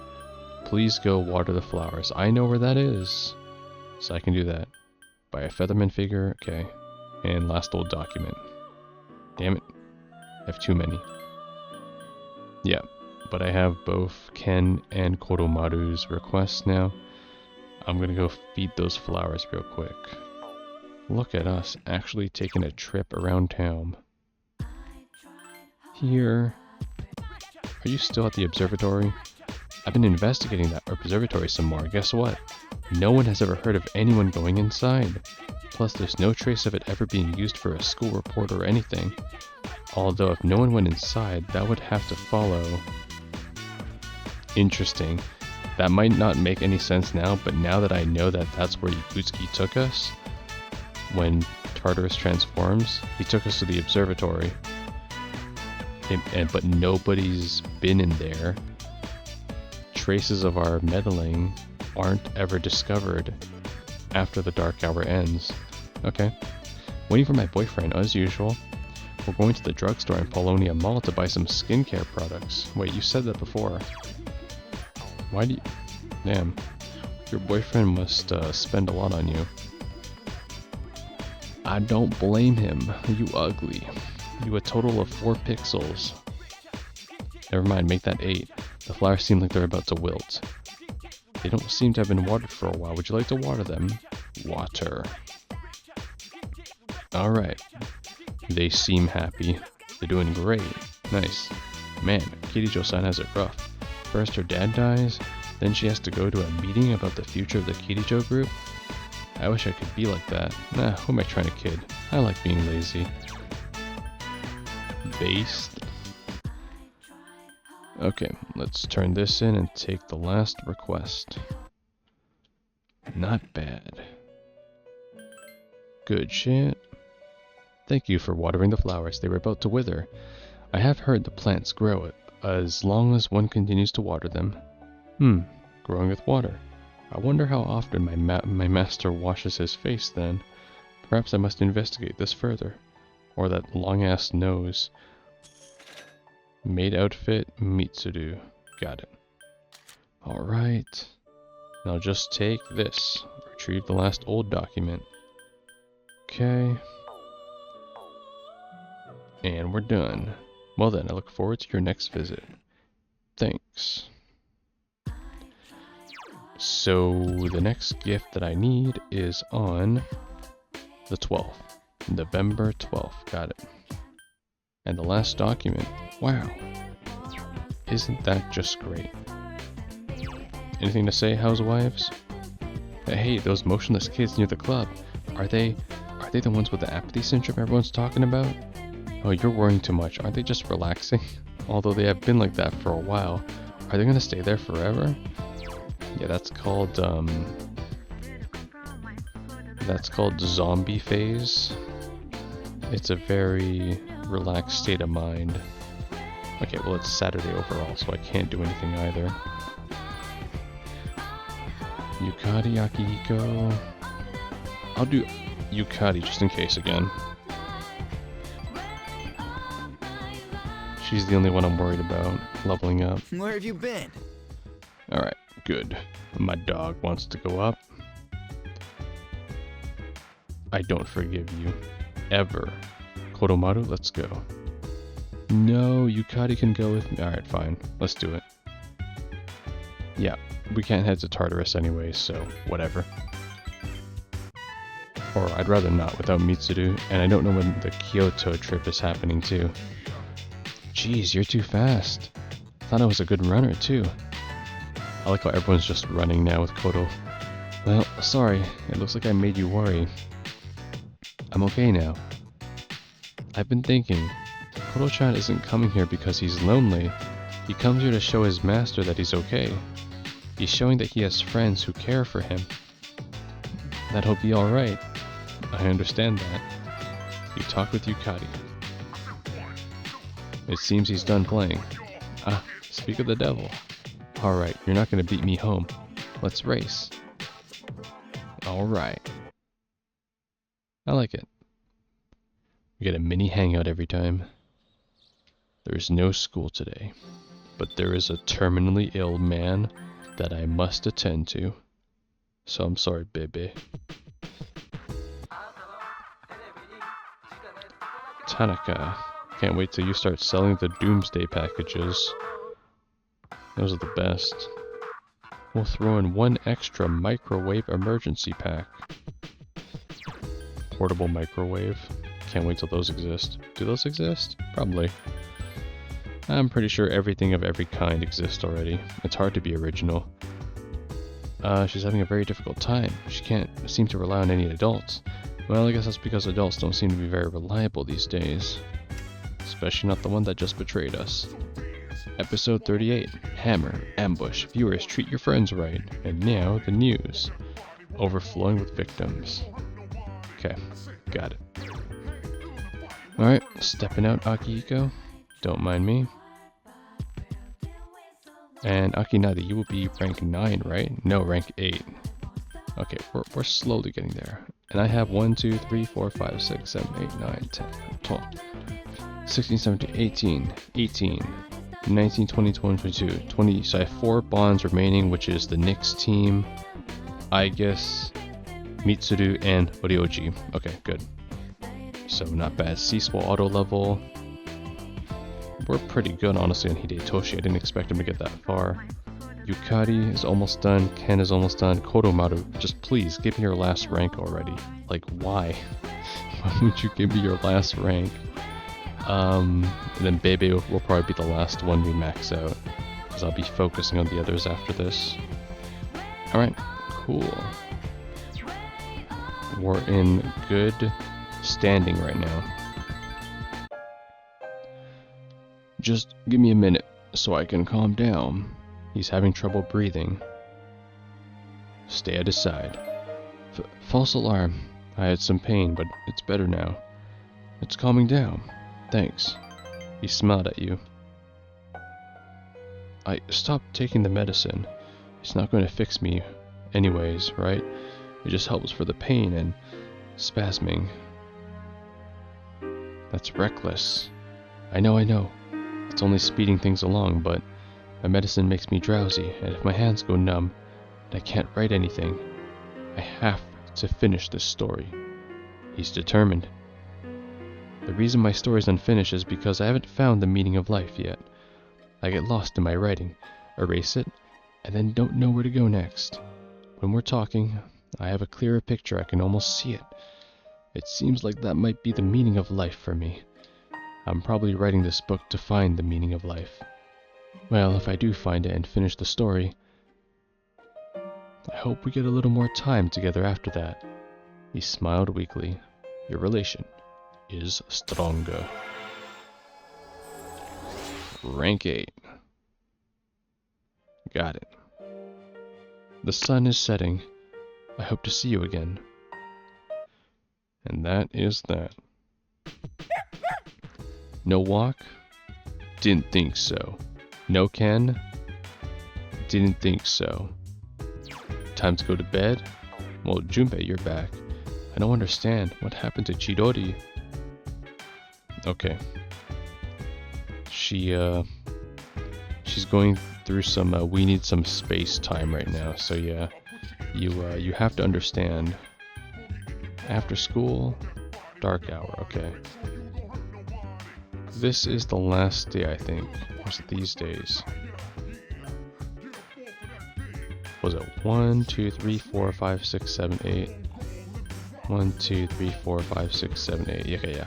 Please go water the flowers. I know where that is. So I can do that. Buy a Featherman figure, okay. And last old document. Damn it. I have too many. Yeah, but I have both Ken and Koromaru's requests now. I'm gonna go feed those flowers real quick. Look at us actually taking a trip around town. Here. Are you still at the observatory? I've been investigating that observatory some more. Guess what? No one has ever heard of anyone going inside. Plus, there's no trace of it ever being used for a school report or anything. Although, if no one went inside, that would have to follow. Interesting. That might not make any sense now, but now that I know that that's where Yakutsuki took us, when Tartarus transforms, he took us to the observatory. But nobody's been in there. Traces of our meddling aren't ever discovered after the dark hour ends. Okay. Waiting for my boyfriend, as usual. We're going to the drugstore in Polonia Mall to buy some skincare products. Wait, you said that before. Why do you... Damn. Your boyfriend must spend a lot on you. I don't blame him. You ugly. You a total of 4 pixels. Never mind, make that 8. The flowers seem like they're about to wilt. They don't seem to have been watered for a while. Would you like to water them? Water. Alright. They seem happy. They're doing great. Nice. Man, Kirijo-san has it rough. First her dad dies, then she has to go to a meeting about the future of the Kirijo group. I wish I could be like that. Nah, who am I trying to kid? I like being lazy. Based. Okay, let's turn this in and take the last request. Not bad. Good shit. Thank you for watering the flowers. They were about to wither. I have heard the plants grow as long as one continues to water them. Growing with water. I wonder how often my master washes his face then. Perhaps I must investigate this further. Or that long-ass nose. Maid outfit, Mitsuru. Got it. Alright. Now just take this. Retrieve the last old document. Okay. And we're done. Well then, I look forward to your next visit. Thanks. So, the next gift that I need is on the 12th. November 12th. Got it. And the last document. Wow. Isn't that just great? Anything to say, housewives? Hey, those motionless kids near the club. Are they the ones with the apathy syndrome everyone's talking about? Oh, you're worrying too much. Aren't they just relaxing? Although they have been like that for a while. Are they gonna stay there forever? Yeah, that's called zombie phase. It's a very relaxed state of mind. Okay, well it's Saturday overall, so I can't do anything either. Yukari, Akihiko. I'll do Yukari just in case again. She's the only one I'm worried about leveling up. Where have you been? Alright, good. My dog wants to go up. I don't forgive you. Ever. Kodomaru, let's go. No, Yukari can go with me. Alright, fine. Let's do it. Yeah, we can't head to Tartarus anyway, so whatever. Or I'd rather not without Mitsuru, and I don't know when the Kyoto trip is happening too. Jeez, you're too fast. Thought I was a good runner too. I like how everyone's just running now with Kodo. Well, sorry, it looks like I made you worry. I'm okay now. I've been thinking, Kodo-chan isn't coming here because he's lonely. He comes here to show his master that he's okay. He's showing that he has friends who care for him. That he'll be alright. I understand that. You talked with Yukari. It seems he's done playing. Ah, speak of the devil. Alright, you're not gonna beat me home. Let's race. Alright. I like it. We get a mini hangout every time. There's no school today, but there is a terminally ill man that I must attend to. So I'm sorry, baby. Tanaka, can't wait till you start selling the Doomsday packages. Those are the best. We'll throw in one extra microwave emergency pack. Portable microwave. Can't wait till those exist. Do those exist? Probably. I'm pretty sure everything of every kind exists already. It's hard to be original. She's having a very difficult time. She can't seem to rely on any adults. Well, I guess that's because adults don't seem to be very reliable these days. Especially not the one that just betrayed us. Episode 38. Hammer. Ambush. Viewers, treat your friends right. And now, the news. Overflowing with victims. Okay, got it. Alright, stepping out, Akihiko. Don't mind me. And Akinari, you will be rank 9, right? No, rank 8. Okay, we're slowly getting there. And I have 1, 2, 3, 4, 5, 6, 7, 8, 9, 10, 12, 16, 17, 18, 18, 19, 20, 22, 20. So I have 4 bonds remaining, which is the Nyx team, Aegis, Mitsuru, and Ryoji. Okay, good. So not bad. Ceasewell auto level. We're pretty good, honestly, on Hidetoshi. I didn't expect him to get that far. Yukari is almost done. Ken is almost done. Kodomaru, just please, give me your last rank already. Like, why? Why would you give me your last rank? And then Bebe will probably be the last one we max out. Because I'll be focusing on the others after this. Alright, cool. We're in good standing right now. Just give me a minute so I can calm down. He's having trouble breathing. Stay at his side. False alarm. I had some pain, but it's better now. It's calming down. Thanks. He smiled at you. I stopped taking the medicine. It's not going to fix me anyways, right? It just helps for the pain and spasming. That's reckless. I know. It's only speeding things along, but my medicine makes me drowsy, and if my hands go numb, and I can't write anything, I have to finish this story. He's determined. The reason my story's unfinished is because I haven't found the meaning of life yet. I get lost in my writing, erase it, and then don't know where to go next. When we're talking, I have a clearer picture. I can almost see it. It seems like that might be the meaning of life for me. I'm probably writing this book to find the meaning of life. Well, if I do find it and finish the story, I hope we get a little more time together after that. He smiled weakly. Your relation is stronger. Rank 8. Got it. The sun is setting. I hope to see you again. And that is that. No walk? Didn't think so. No Ken? Didn't think so. Time to go to bed? Well, Junpei, you're back. I don't understand. What happened to Chidori? Okay. She's going through some, we need some space time right now. So yeah, you have to understand. After school, dark hour, okay. This is the last day, I think. Was it these days? Was it 1, 2, 3, 4, 5, 6, 7, 8? 1, 2, 3, 4, 5, 6, 7, 8. Yeah.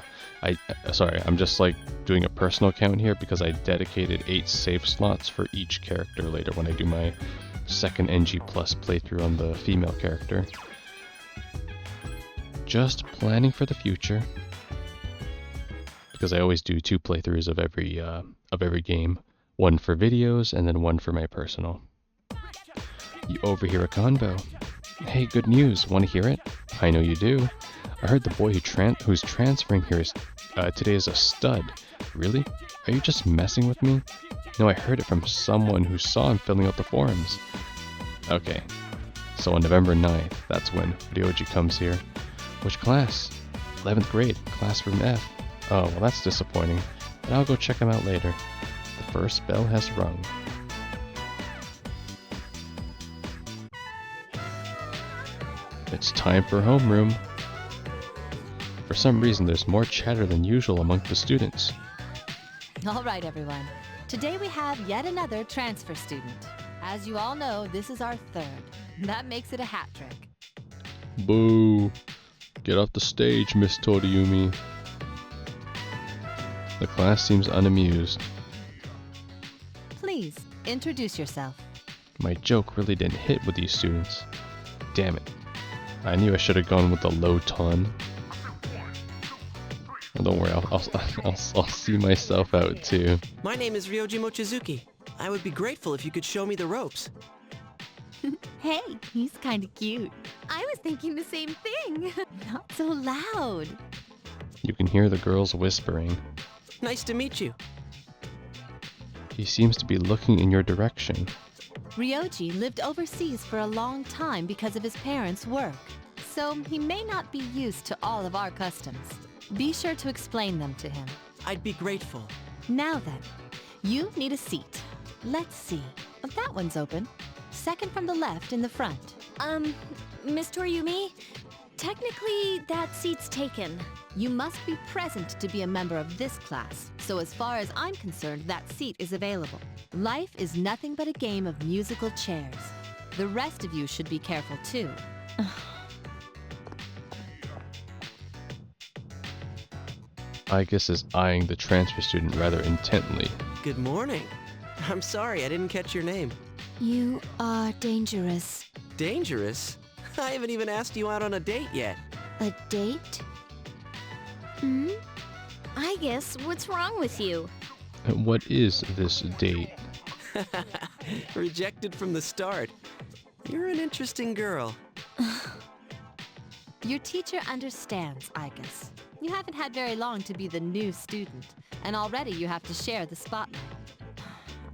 Sorry, I'm just like doing a personal count here because I dedicated 8 save slots for each character later when I do my second NG Plus playthrough on the female character. Just planning for the future. Because I always do 2 playthroughs of every game. 1 for videos and then 1 for my personal. You overhear a convo. Hey, good news. Want to hear it? I know you do. I heard the boy who's transferring here today is a stud. Really? Are you just messing with me? No, I heard it from someone who saw him filling out the forms. Okay. So on November 9th, that's when Ryoji comes here. Which class? 11th grade. Class from F. Oh, well that's disappointing. But I'll go check him out later. The first bell has rung. It's time for homeroom. For some reason, there's more chatter than usual among the students. All right, everyone. Today we have yet another transfer student. As you all know, this is our 3rd. That makes it a hat trick. Boo! Get off the stage, Miss Toriumi. The class seems unamused. Please, introduce yourself. My joke really didn't hit with these students. Damn it. I knew I should have gone with the low ton. Well, don't worry, I'll see myself out too. My name is Ryoji Mochizuki. I would be grateful if you could show me the ropes. Hey, he's kind of cute. I was thinking the same thing. Not so loud. You can hear the girls whispering. Nice to meet you. He seems to be looking in your direction. Ryoji lived overseas for a long time because of his parents' work, so he may not be used to all of our customs. Be sure to explain them to him. I'd be grateful. Now then, you need a seat. Let's see. That one's open. Second from the left in the front. Miss Toriumi, technically that seat's taken. You must be present to be a member of this class, so as far as I'm concerned, that seat is available. Life is nothing but a game of musical chairs. The rest of you should be careful too. Igus is eyeing the transfer student rather intently. Good morning. I'm sorry, I didn't catch your name. You are dangerous. Dangerous? I haven't even asked you out on a date yet. A date? Hmm? I guess, what's wrong with you? What is this date? Rejected from the start. You're an interesting girl. Your teacher understands, Igus. You haven't had very long to be the new student, and already you have to share the spotlight.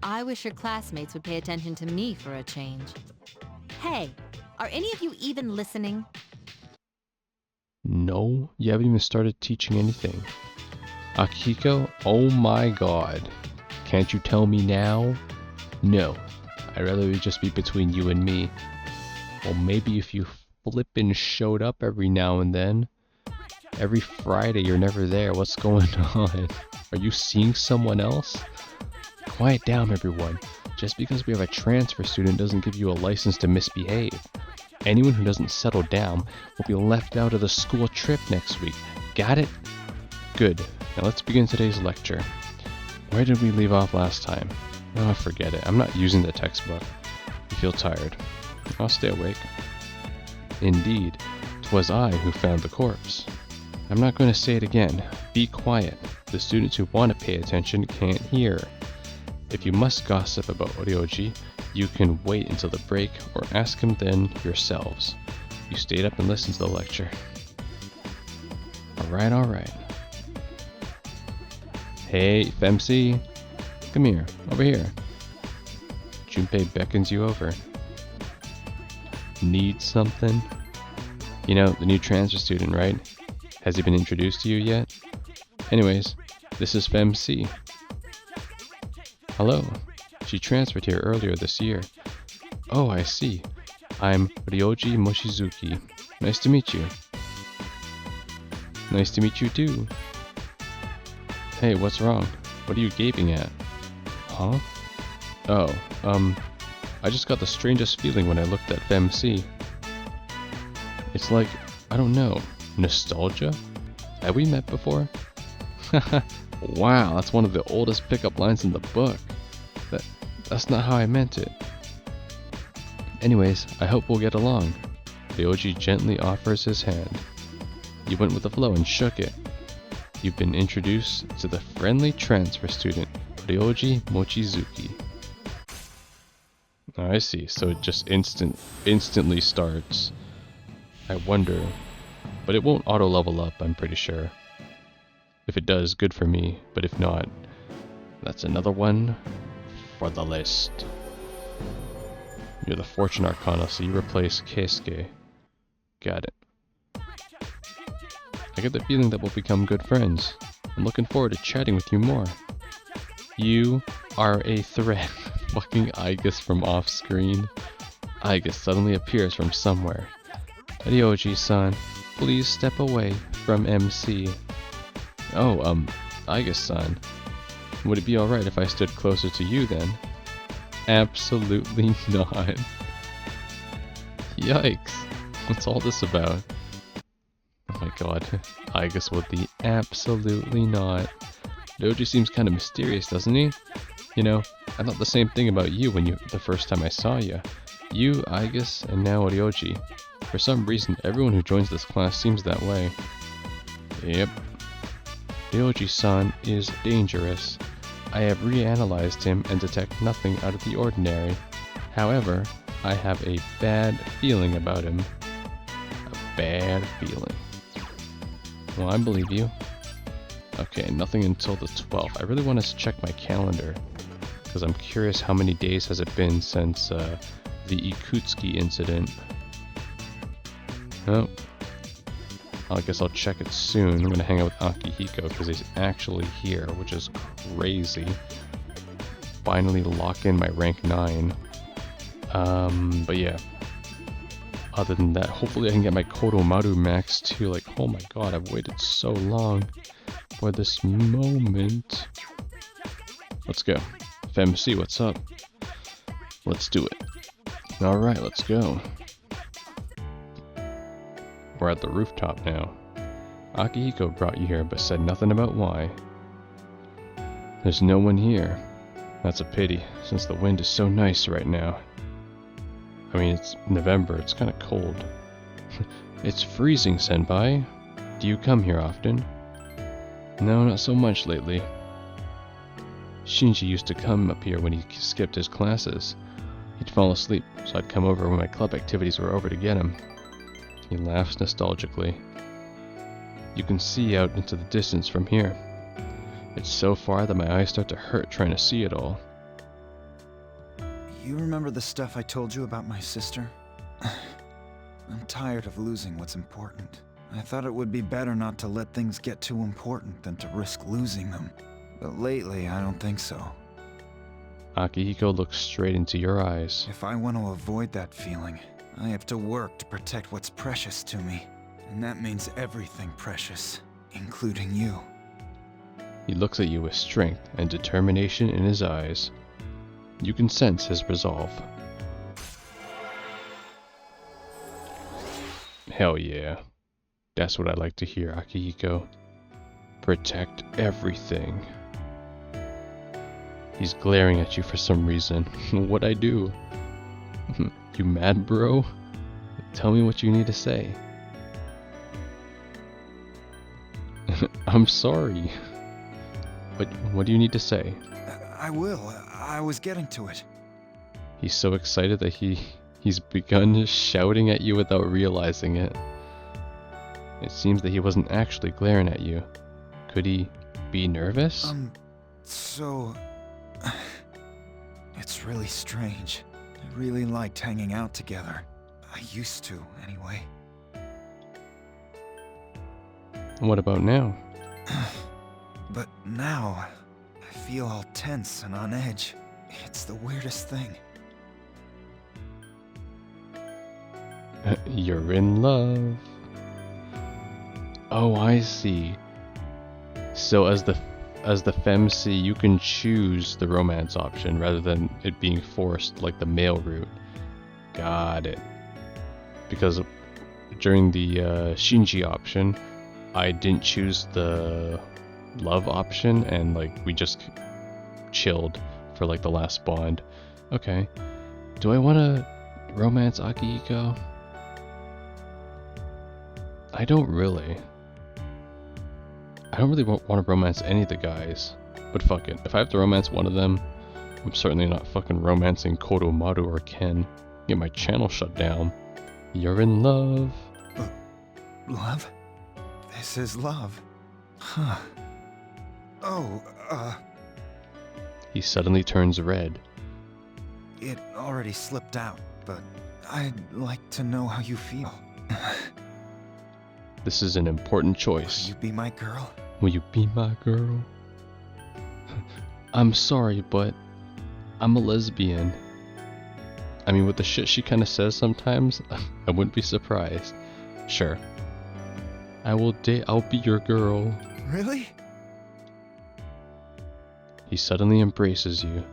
I wish your classmates would pay attention to me for a change. Hey, are any of you even listening? No, you haven't even started teaching anything. Akihiko, oh my god. Can't you tell me now? No, I'd rather it just be between you and me. Well, maybe if you flippin' showed up every now and then. Every Friday you're never there, what's going on? Are you seeing someone else? Quiet down, everyone. Just because we have a transfer student doesn't give you a license to misbehave. Anyone who doesn't settle down will be left out of the school trip next week. Got it? Good. Now let's begin today's lecture. Where did we leave off last time? Oh, forget it. I'm not using the textbook. You feel tired. I'll stay awake. Indeed, 'twas I who found the corpse. I'm not going to say it again. Be quiet. The students who want to pay attention can't hear. If you must gossip about Ryoji, you can wait until the break or ask him then yourselves. You stayed up and listened to the lecture. Alright, alright. Hey, FeMC. Come here, over here. Junpei beckons you over. Need something? You know, the new transfer student, right? Has he been introduced to you yet? Anyways, this is FeMC. Hello. She transferred here earlier this year. Oh, I see. I'm Ryoji Mochizuki. Nice to meet you. Nice to meet you too. Hey, what's wrong? What are you gaping at? Huh? Oh, I just got the strangest feeling when I looked at FeMC. It's like, I don't know, nostalgia? Have we met before? Wow, that's one of the oldest pickup lines in the book. That's not how I meant it. Anyways, I hope we'll get along. Ryoji gently offers his hand. You went with the flow and shook it. You've been introduced to the friendly transfer student, Ryoji Mochizuki. Oh, I see, so it just instantly starts. I wonder, but it won't auto level up, I'm pretty sure. If it does, good for me, but if not, that's another one for the list. You're the Fortune Arcana, so you replace Keisuke. Got it. I get the feeling that we'll become good friends. I'm looking forward to chatting with you more. You are a threat. Fucking Igus from off screen. Igus suddenly appears from somewhere. Ryoji-san, please step away from MC. Oh, Igus-san. Would it be alright if I stood closer to you then? Absolutely not. Yikes. What's all this about? Oh my god. Igus with the absolutely not. Ryoji seems kind of mysterious, doesn't he? You know, I thought the same thing about you when the first time I saw you. You, Igus, and now Ryoji. For some reason, everyone who joins this class seems that way. Yep. Ryoji-san is dangerous. I have reanalyzed him and detect nothing out of the ordinary. However, I have a bad feeling about him. A bad feeling. Well, I believe you. Okay, nothing until the 12th. I really want to check my calendar, because I'm curious how many days has it been since the Ikutsuki incident. Oh. I guess I'll check it soon. I'm gonna hang out with Akihiko because he's actually here, which is crazy. Finally lock in my rank 9. But yeah. Other than that, hopefully I can get my Kodomaru max too. Like, oh my god, I've waited so long for this moment. Let's go. FeMC, what's up? Let's do it. Alright, let's go. We're at the rooftop now. Akihiko brought you here but said nothing about why. There's no one here. That's a pity, since the wind is so nice right now. I mean, it's November, it's kinda cold. It's freezing, senpai. Do you come here often? No, not so much lately. Shinji used to come up here when he skipped his classes. He'd fall asleep, so I'd come over when my club activities were over to get him. He laughs nostalgically. You can see out into the distance from here. It's so far that my eyes start to hurt trying to see it all. You remember the stuff I told you about my sister? I'm tired of losing what's important. I thought it would be better not to let things get too important than to risk losing them. But lately, I don't think so. Akihiko looks straight into your eyes. If I want to avoid that feeling, I have to work to protect what's precious to me. And that means everything precious, including you. He looks at you with strength and determination in his eyes. You can sense his resolve. Hell yeah. That's what I like to hear, Akihiko. Protect everything. He's glaring at you for some reason. What'd I do? You mad, bro? Tell me what you need to say. I'm sorry. What do you need to say? I will. I was getting to it. He's so excited that he's begun shouting at you without realizing it. It seems that he wasn't actually glaring at you. Could he be nervous? So... It's really strange. I really liked hanging out together. I used to, anyway. What about now? But now, I feel all tense and on edge. It's the weirdest thing. You're in love. Oh, I see. So as the FeMC, you can choose the romance option rather than it being forced like the male route. Got it. Because during the Shinji option, I didn't choose the love option, and like we just chilled for like the last bond. Okay. Do I want to romance Akihiko? I don't really. I don't really want to romance any of the guys, but fuck it. If I have to romance one of them, I'm certainly not fucking romancing Kodomaru or Ken. Get my channel shut down. You're in love. Love? This is love. Huh. Oh, He suddenly turns red. It already slipped out, but I'd like to know how you feel. This is an important choice. Will you be my girl? Will you be my girl? I'm sorry, but I'm a lesbian. I mean, with the shit she kind of says sometimes, I wouldn't be surprised. Sure. I'll be your girl. Really? He suddenly embraces you.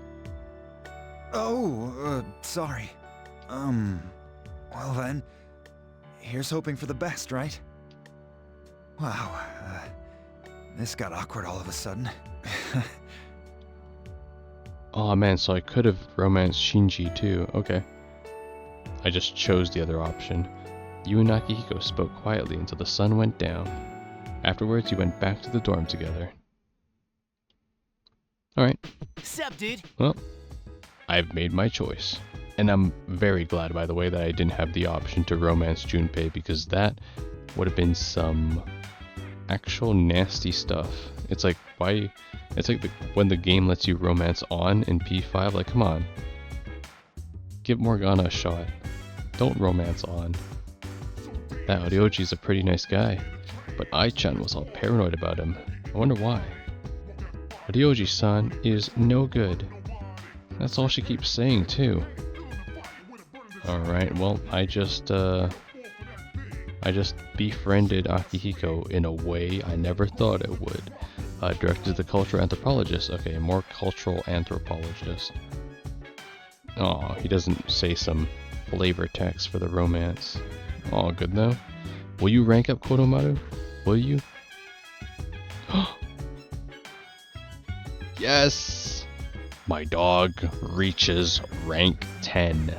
Oh, sorry. Well then, here's hoping for the best, right? Wow, this got awkward all of a sudden. Aw man, so I could have romanced Shinji too. Okay. I just chose the other option. You and Akihiko spoke quietly until the sun went down. Afterwards, you went back to the dorm together. Alright. Sup, dude? Well, I've made my choice. And I'm very glad, by the way, that I didn't have the option to romance Junpei, because that would have been some actual nasty stuff. It's like, why? It's like when the game lets you romance on in P5, like, come on. Give Morgana a shot. Don't romance on. That Ryoji's a pretty nice guy, but Ai-chan was all paranoid about him. I wonder why. Ryoji-san is no good. That's all she keeps saying, too. Alright, well, I just befriended Akihiko in a way I never thought it would. Directed to the cultural anthropologist. Okay, more cultural anthropologist. Aw, he doesn't say some flavor text for the romance. Aw, good though. Will you rank up Kodomaru? Will you? Yes! My dog reaches rank 10.